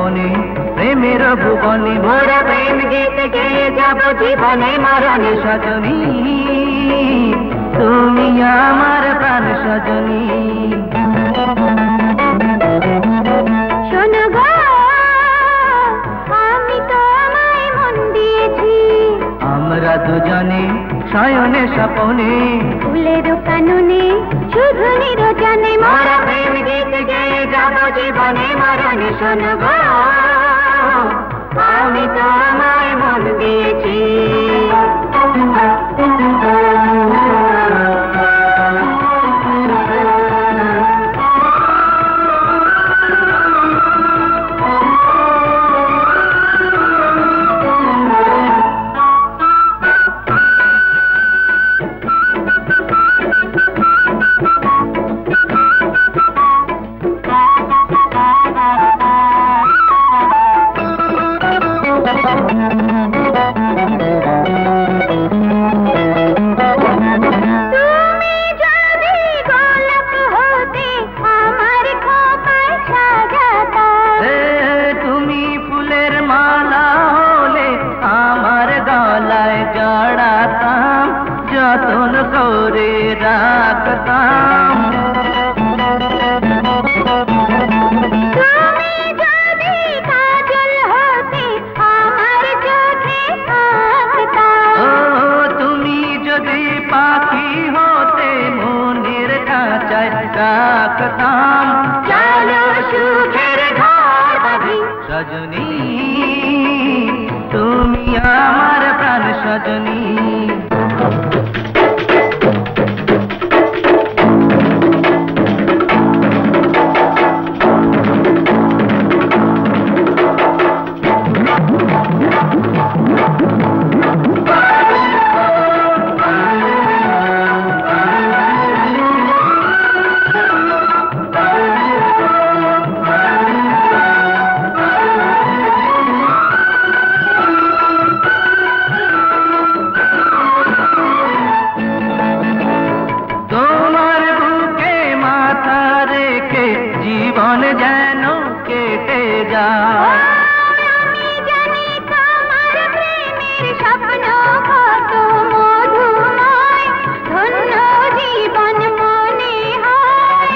স্বপনে প্রেমের ভুবনে মোরা প্রেম গীত গেয়ে যাব জীবনে মরণে সজনী তুমি আমার প্রাণ সজনী শোনো গো আমি তোমায় মন দিয়েছি আমরা দুজনে শয়নে স্বপনে ফুলের কাননে শুধু নিরজনে মোরা প্রেম গীত গেয়ে যাব জীবনে মরণে শোনো গো আমি তোমায় মন দিয়েছি যতন করে রাখতাম তুমি যদি কাজল হতে আমার চোখে আঁকতাম ও তুমি যদি পাখি হতে মনের খাঁচায় রাখতাম চলো সুখের ঘর বাঁধি সজনী তুমি আমার প্রাণ সজনী জীবন যেন কেটে যায় আমি জানি তোমার প্রেমের স্বপ্ন কত মধুময় ধন্য জীবন মনে হয়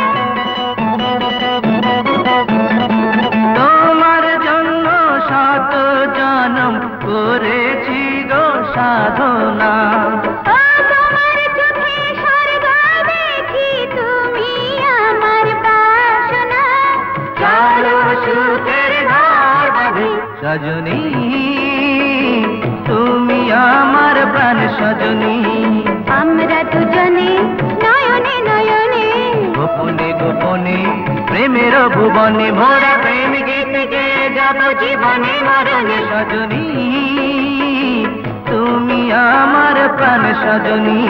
তোমার জন্য শত জনম করেছি গো সাধনা তোমার চোখে স্বর্গ দেখি তুমি আমার বাসনা চলো সুখের ঘর বাঁধি সজনী তুমি আমার প্রাণ সজনী আমরা দুজনে নয়নে নয়নে গোপনে গোপনে প্রেমের ভুবনে মোরা প্রেম গীত গেয়ে যাব জীবনে মরণে সজনী তুমি আমার প্রাণ সজনী